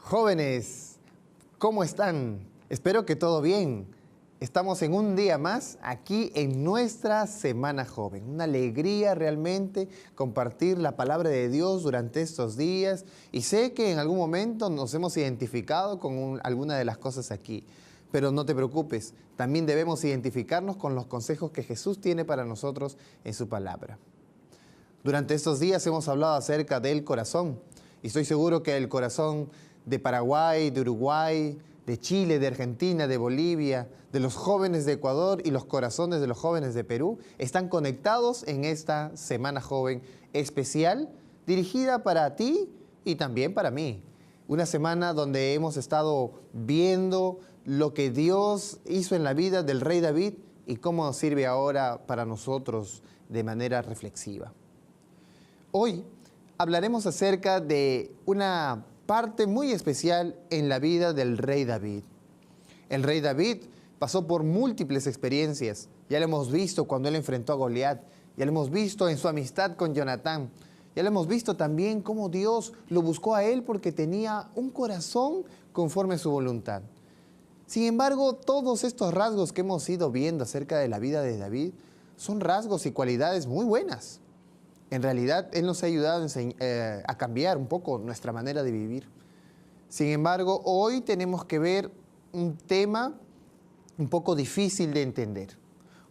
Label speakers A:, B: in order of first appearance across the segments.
A: Jóvenes, ¿cómo están? Espero que todo bien. Estamos en un día más aquí en nuestra Semana Joven. Una alegría realmente compartir la palabra de Dios durante estos días. Y sé que en algún momento nos hemos identificado con alguna de las cosas aquí. Pero no te preocupes, también debemos identificarnos con los consejos que Jesús tiene para nosotros en su palabra. Durante estos días hemos hablado acerca del corazón. Y estoy seguro que el corazón de Paraguay, de Uruguay, de Chile, de Argentina, de Bolivia, de los jóvenes de Ecuador y los corazones de los jóvenes de Perú están conectados en esta Semana Joven especial dirigida para ti y también para mí. Una semana donde hemos estado viendo lo que Dios hizo en la vida del rey David y cómo nos sirve ahora para nosotros de manera reflexiva. Hoy hablaremos acerca de una parte muy especial en la vida del rey David. El rey David pasó por múltiples experiencias. Ya lo hemos visto cuando él enfrentó a Goliat. Ya lo hemos visto en su amistad con Jonatán. Ya lo hemos visto también cómo Dios lo buscó a él porque tenía un corazón conforme a su voluntad. Sin embargo, todos estos rasgos que hemos ido viendo acerca de la vida de David son rasgos y cualidades muy buenas. En realidad, Él nos ha ayudado a cambiar un poco nuestra manera de vivir. Sin embargo, hoy tenemos que ver un tema un poco difícil de entender.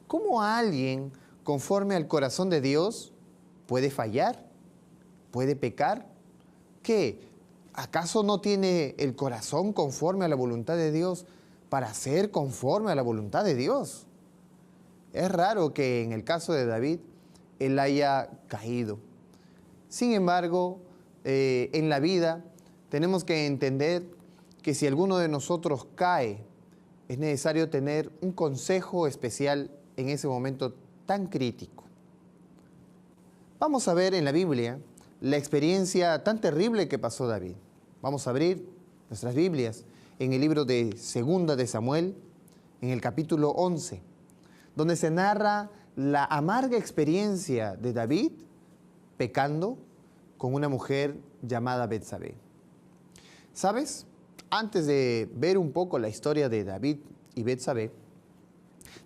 A: ¿Cómo alguien conforme al corazón de Dios puede fallar? ¿Puede pecar? ¿Qué? ¿Acaso no tiene el corazón conforme a la voluntad de Dios para ser conforme a la voluntad de Dios? Es raro que en el caso de David él haya caído. Sin embargo, en la vida tenemos que entender que si alguno de nosotros cae, es necesario tener un consejo especial en ese momento tan crítico. Vamos a ver en la Biblia la experiencia tan terrible que pasó David. Vamos a abrir nuestras Biblias en el libro de Segunda de Samuel, en el capítulo 11, donde se narra la amarga experiencia de David pecando con una mujer llamada Betsabé. ¿Sabes? Antes de ver un poco la historia de David y Betsabé,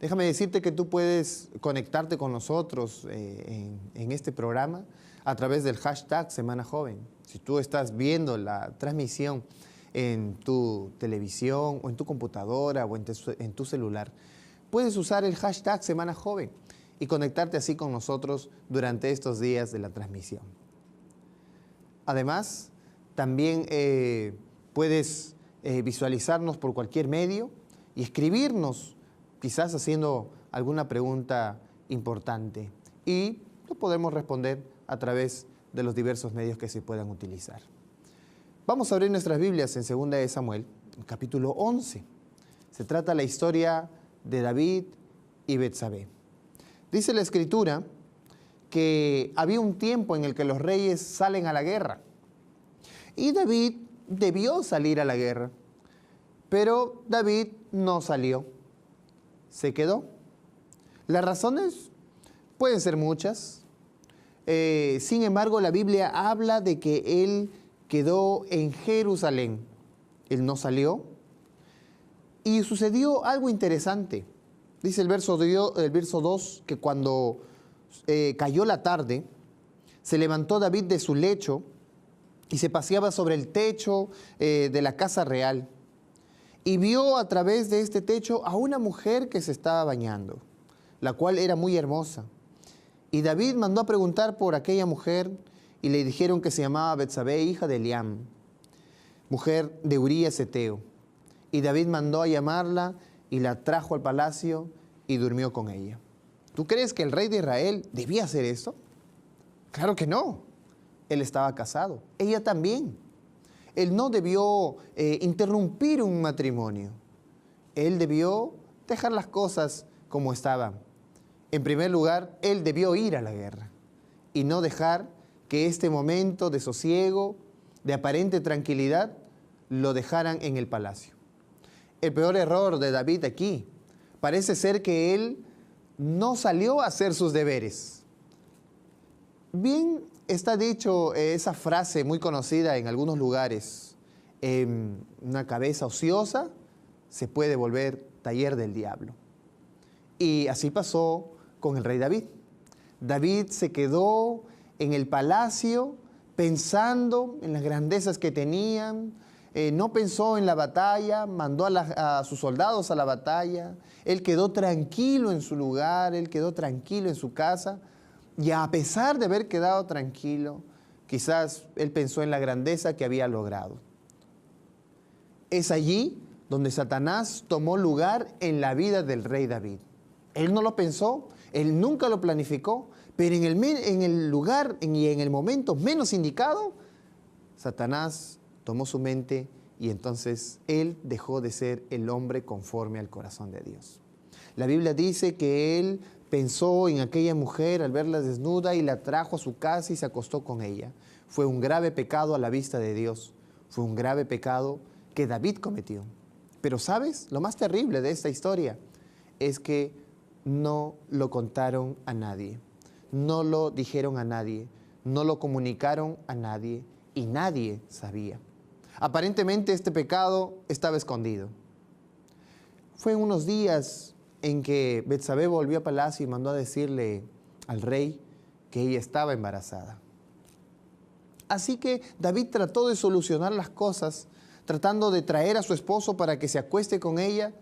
A: déjame decirte que tú puedes conectarte con nosotros en este programa a través del hashtag Semana Joven. Si tú estás viendo la transmisión en tu televisión o en tu computadora o en tu celular, puedes usar el hashtag Semana Joven y conectarte así con nosotros durante estos días de la transmisión. Además, también puedes visualizarnos por cualquier medio y escribirnos, quizás haciendo alguna pregunta importante. Y lo podemos responder a través de los diversos medios que se puedan utilizar. Vamos a abrir nuestras Biblias en 2 de Samuel, capítulo 11. Se trata de la historia de David y Betsabé. Dice la Escritura que había un tiempo en el que los reyes salen a la guerra. Y David debió salir a la guerra, pero David no salió. Se quedó. Las razones pueden ser muchas. Sin embargo, la Biblia habla de que él quedó en Jerusalén. Él no salió. Y sucedió algo interesante. Dice el verso 2 que cuando cayó la tarde, se levantó David de su lecho y se paseaba sobre el techo de la casa real. Y vio a través de este techo a una mujer que se estaba bañando, la cual era muy hermosa. Y David mandó a preguntar por aquella mujer y le dijeron que se llamaba Betsabé, hija de Eliam, mujer de Urías Eteo. Y David mandó a llamarla y la trajo al palacio y durmió con ella. ¿Tú crees que el rey de Israel debía hacer esto? Claro que no. Él estaba casado. Ella también. Él no debió interrumpir un matrimonio. Él debió dejar las cosas como estaban. En primer lugar, él debió ir a la guerra y no dejar que este momento de sosiego, de aparente tranquilidad, lo dejaran en el palacio. El peor error de David aquí parece ser que él no salió a hacer sus deberes. Bien está dicho esa frase muy conocida en algunos lugares. una cabeza ociosa se puede volver taller del diablo. Y así pasó con el rey David. David se quedó en el palacio pensando en las grandezas que tenían, no pensó en la batalla, mandó a sus soldados a la batalla, él quedó tranquilo en su lugar, él quedó tranquilo en su casa, y a pesar de haber quedado tranquilo, quizás él pensó en la grandeza que había logrado. Es allí donde Satanás tomó lugar en la vida del rey David. Él no lo pensó, él nunca lo planificó, pero en el lugar y en el momento menos indicado, Satanás tomó su mente y entonces él dejó de ser el hombre conforme al corazón de Dios. La Biblia dice que él pensó en aquella mujer al verla desnuda y la trajo a su casa y se acostó con ella. Fue un grave pecado a la vista de Dios. Fue un grave pecado que David cometió. Pero ¿sabes? Lo más terrible de esta historia es que no lo contaron a nadie. No lo dijeron a nadie. No lo comunicaron a nadie. Y nadie sabía. Aparentemente este pecado estaba escondido. Fue en unos días en que Betsabé volvió a palacio y mandó a decirle al rey que ella estaba embarazada. Así que David trató de solucionar las cosas, tratando de traer a su esposo para que se acueste con ella,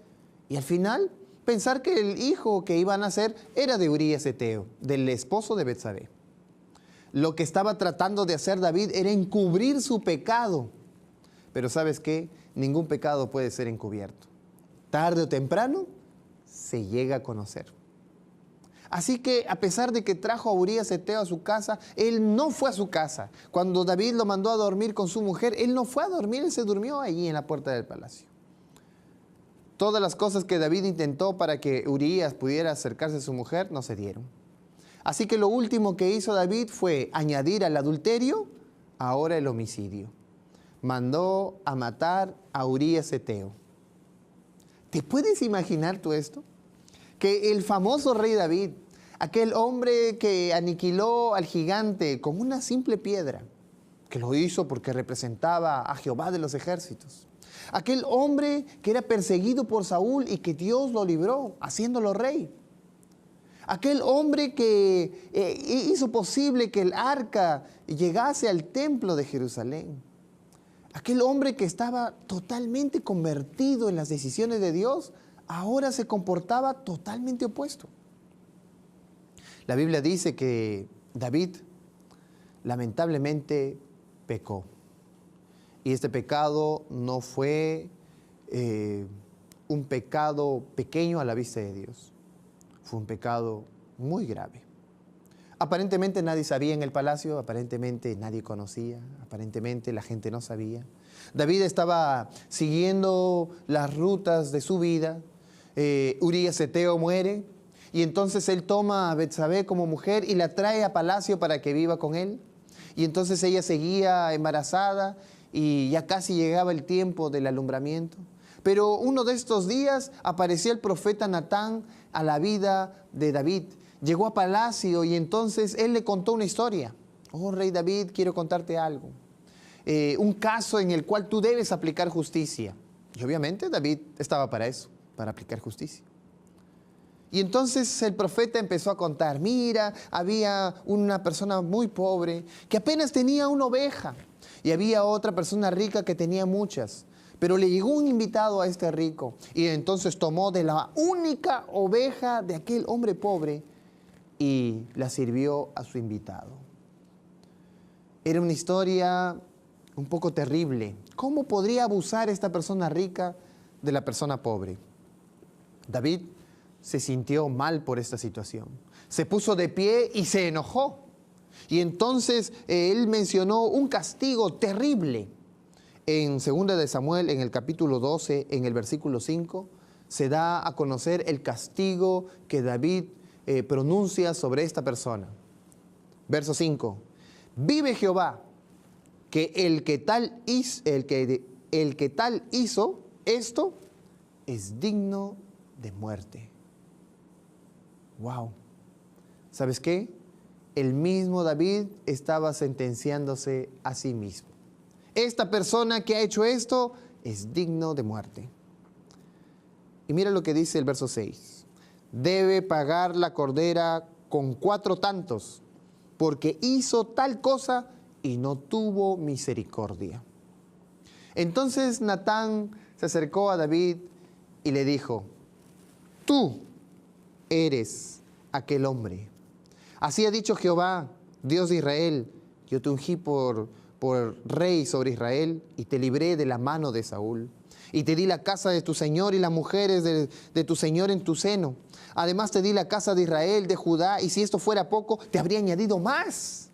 A: y al final pensar que el hijo que iba a nacer era de Urías Eteo, del esposo de Betsabé. Lo que estaba tratando de hacer David era encubrir su pecado. Pero ¿sabes qué? Ningún pecado puede ser encubierto. Tarde o temprano se llega a conocer. Así que a pesar de que trajo a Urías Eteo a su casa, él no fue a su casa. Cuando David lo mandó a dormir con su mujer, él no fue a dormir, él se durmió allí en la puerta del palacio. Todas las cosas que David intentó para que Urías pudiera acercarse a su mujer no se dieron. Así que lo último que hizo David fue añadir al adulterio ahora el homicidio. Mandó a matar a Urías Eteo. ¿Te puedes imaginar tú esto? Que el famoso rey David, aquel hombre que aniquiló al gigante con una simple piedra, que lo hizo porque representaba a Jehová de los ejércitos, aquel hombre que era perseguido por Saúl y que Dios lo libró haciéndolo rey, aquel hombre que hizo posible que el arca llegase al templo de Jerusalén, aquel hombre que estaba totalmente convertido en las decisiones de Dios, ahora se comportaba totalmente opuesto. La Biblia dice que David lamentablemente pecó. Y este pecado no fue un pecado pequeño a la vista de Dios. Fue un pecado muy grave. Aparentemente nadie sabía en el palacio, aparentemente nadie conocía, aparentemente la gente no sabía. David estaba siguiendo las rutas de su vida. Urías Eteo muere y entonces él toma a Betsabé como mujer y la trae a palacio para que viva con él. Y entonces ella seguía embarazada y ya casi llegaba el tiempo del alumbramiento. Pero uno de estos días apareció el profeta Natán a la vida de David. Llegó a palacio y entonces él le contó una historia. Oh, rey David, quiero contarte algo. Un caso en el cual tú debes aplicar justicia. Y obviamente David estaba para eso, para aplicar justicia. Y entonces el profeta empezó a contar, mira, había una persona muy pobre que apenas tenía una oveja y había otra persona rica que tenía muchas. Pero le llegó un invitado a este rico y entonces tomó de la única oveja de aquel hombre pobre y la sirvió a su invitado. Era una historia un poco terrible. ¿Cómo podría abusar esta persona rica de la persona pobre? David se sintió mal por esta situación. Se puso de pie y se enojó. Y entonces él mencionó un castigo terrible. En 2 de Samuel, en el capítulo 12, en el versículo 5, se da a conocer el castigo que David pronuncia sobre esta persona. Verso 5. Vive Jehová, que el que tal hizo esto es digno de muerte. Wow. ¿Sabes qué? El mismo David estaba sentenciándose a sí mismo. Esta persona que ha hecho esto es digno de muerte. Y mira lo que dice el verso 6. Debe pagar la cordera con 4 tantos, porque hizo tal cosa y no tuvo misericordia. Entonces Natán se acercó a David y le dijo: tú eres aquel hombre. Así ha dicho Jehová, Dios de Israel: yo te ungí por rey sobre Israel y te libré de la mano de Saúl. Y te di la casa de tu señor y las mujeres de tu señor en tu seno. Además te di la casa de Israel, de Judá, y si esto fuera poco, te habría añadido más.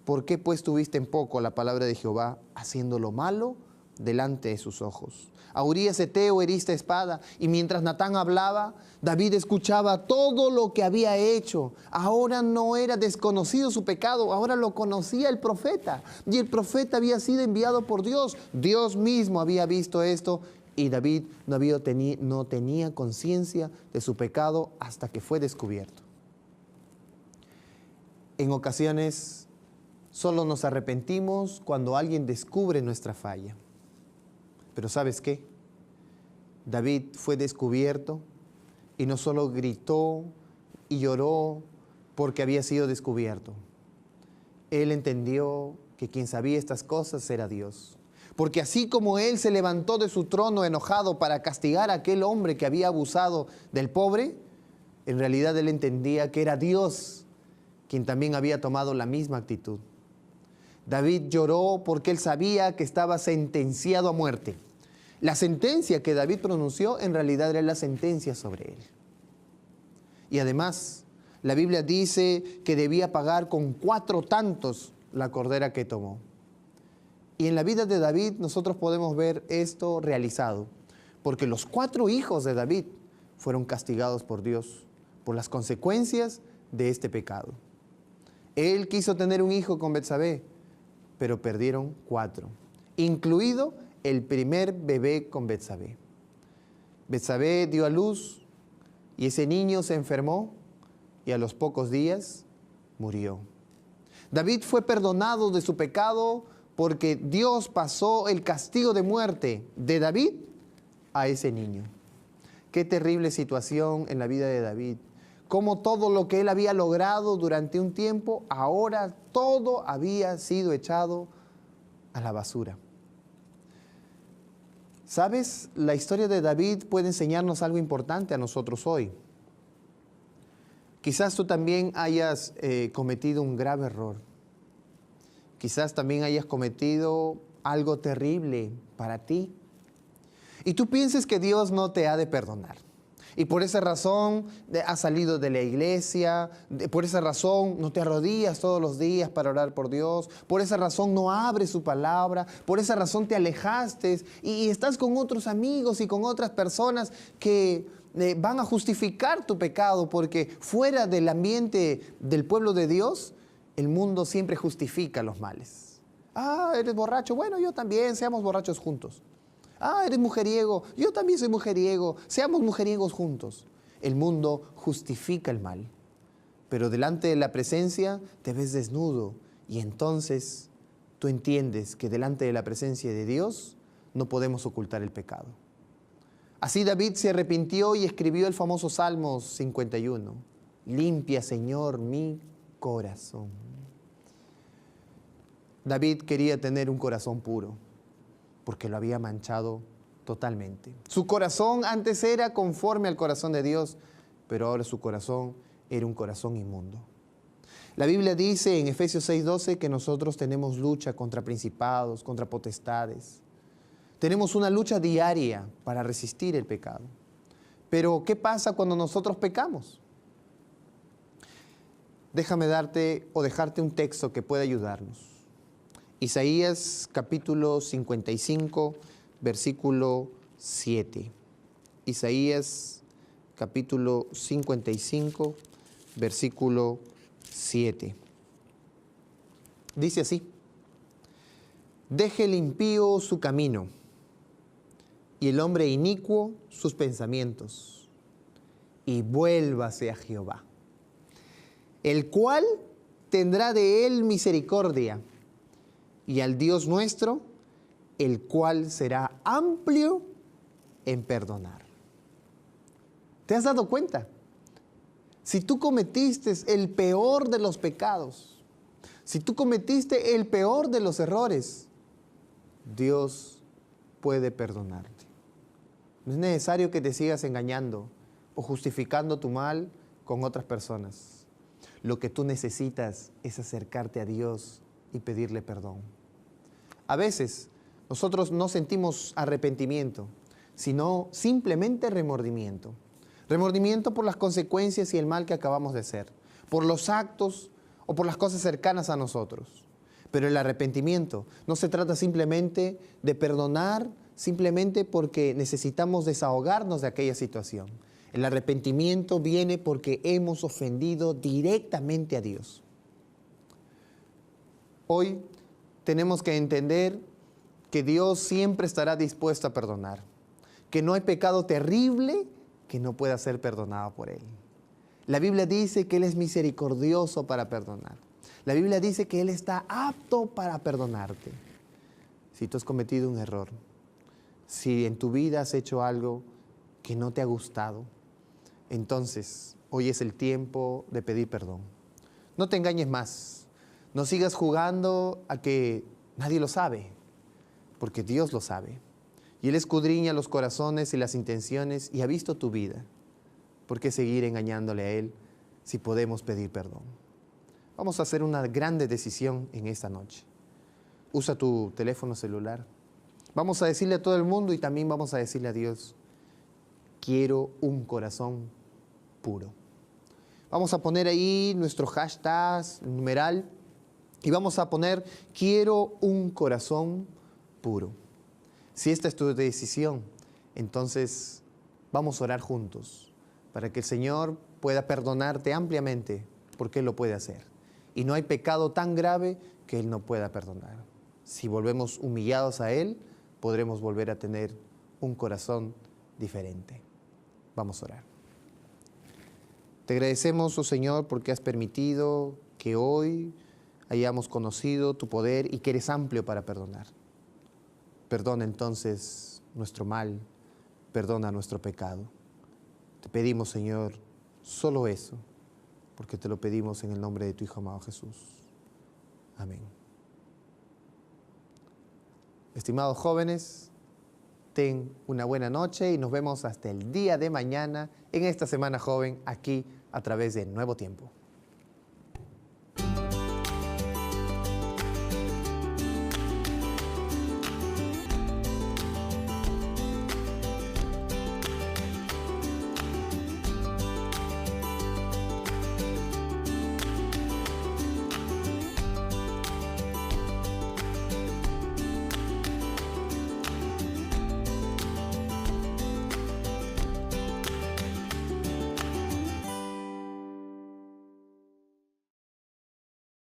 A: ¿Por qué pues tuviste en poco la palabra de Jehová, haciendo lo malo delante de sus ojos? A Urías Heteo heriste espada, y mientras Natán hablaba, David escuchaba todo lo que había hecho. Ahora no era desconocido su pecado, ahora lo conocía el profeta. Y el profeta había sido enviado por Dios. Dios mismo había visto esto, y David no tenía conciencia de su pecado hasta que fue descubierto. En ocasiones solo nos arrepentimos cuando alguien descubre nuestra falla. Pero ¿sabes qué? David fue descubierto y no solo gritó y lloró porque había sido descubierto. Él entendió que quien sabía estas cosas era Dios. Porque así como él se levantó de su trono enojado para castigar a aquel hombre que había abusado del pobre, en realidad él entendía que era Dios quien también había tomado la misma actitud. David lloró porque él sabía que estaba sentenciado a muerte. La sentencia que David pronunció en realidad era la sentencia sobre él. Y además, la Biblia dice que debía pagar con 4 tantos la cordera que tomó. Y en la vida de David nosotros podemos ver esto realizado, porque los 4 hijos de David fueron castigados por Dios por las consecuencias de este pecado. Él quiso tener un hijo con Betsabé, pero perdieron 4, incluido el primer bebé con Betsabé. Betsabé dio a luz y ese niño se enfermó y a los pocos días murió. David fue perdonado de su pecado porque Dios pasó el castigo de muerte de David a ese niño. Qué terrible situación en la vida de David. Cómo todo lo que él había logrado durante un tiempo, ahora todo había sido echado a la basura. ¿Sabes? La historia de David puede enseñarnos algo importante a nosotros hoy. Quizás tú también hayas cometido un grave error. Quizás también hayas cometido algo terrible para ti. Y tú pienses que Dios no te ha de perdonar. Y por esa razón has salido de la iglesia, por esa razón no te arrodillas todos los días para orar por Dios, por esa razón no abres su palabra, por esa razón te alejaste y estás con otros amigos y con otras personas que van a justificar tu pecado, porque fuera del ambiente del pueblo de Dios, el mundo siempre justifica los males. Ah, eres borracho, bueno, yo también, seamos borrachos juntos. Ah, eres mujeriego, yo también soy mujeriego, seamos mujeriegos juntos. El mundo justifica el mal, pero delante de la presencia te ves desnudo y entonces tú entiendes que delante de la presencia de Dios no podemos ocultar el pecado. Así David se arrepintió y escribió el famoso Salmo 51. Limpia, Señor, mi corazón. David quería tener un corazón puro, porque lo había manchado totalmente. Su corazón antes era conforme al corazón de Dios, pero ahora su corazón era un corazón inmundo. La Biblia dice en Efesios 6:12 que nosotros tenemos lucha contra principados, contra potestades. Tenemos una lucha diaria para resistir el pecado. Pero ¿qué pasa cuando nosotros pecamos? Déjame dejarte un texto que pueda ayudarnos. Isaías capítulo 55, versículo 7. Isaías capítulo 55, versículo 7. Dice así: deje el impío su camino y el hombre inicuo sus pensamientos, y vuélvase a Jehová, el cual tendrá de él misericordia, y al Dios nuestro, el cual será amplio en perdonar. ¿Te has dado cuenta? Si tú cometiste el peor de los pecados, si tú cometiste el peor de los errores, Dios puede perdonarte. No es necesario que te sigas engañando o justificando tu mal con otras personas. Lo que tú necesitas es acercarte a Dios y pedirle perdón. A veces nosotros no sentimos arrepentimiento, sino simplemente remordimiento. Remordimiento por las consecuencias y el mal que acabamos de hacer, por los actos o por las cosas cercanas a nosotros. Pero el arrepentimiento no se trata simplemente de perdonar, simplemente porque necesitamos desahogarnos de aquella situación. El arrepentimiento viene porque hemos ofendido directamente a Dios. Hoy tenemos que entender que Dios siempre estará dispuesto a perdonar, que no hay pecado terrible que no pueda ser perdonado por Él. La Biblia dice que Él es misericordioso para perdonar. La Biblia dice que Él está apto para perdonarte. Si tú has cometido un error, si en tu vida has hecho algo que no te ha gustado, entonces hoy es el tiempo de pedir perdón. No te engañes más. No sigas jugando a que nadie lo sabe, porque Dios lo sabe. Y Él escudriña los corazones y las intenciones y ha visto tu vida. ¿Por qué seguir engañándole a Él si podemos pedir perdón? Vamos a hacer una grande decisión en esta noche. Usa tu teléfono celular. Vamos a decirle a todo el mundo y también vamos a decirle a Dios: quiero un corazón puro. Vamos a poner ahí nuestro hashtag, numeral, y vamos a poner: quiero un corazón puro. Si esta es tu decisión, entonces vamos a orar juntos para que el Señor pueda perdonarte ampliamente, porque Él lo puede hacer. Y no hay pecado tan grave que Él no pueda perdonar. Si volvemos humillados a Él, podremos volver a tener un corazón diferente. Vamos a orar. Te agradecemos, oh Señor, porque has permitido que hoy hayamos conocido tu poder y que eres amplio para perdonar. Perdona entonces nuestro mal, perdona nuestro pecado. Te pedimos, Señor, solo eso, porque te lo pedimos en el nombre de tu Hijo amado Jesús. Amén. Estimados jóvenes, ten una buena noche y nos vemos hasta el día de mañana en esta Semana Joven aquí a través de Nuevo Tiempo.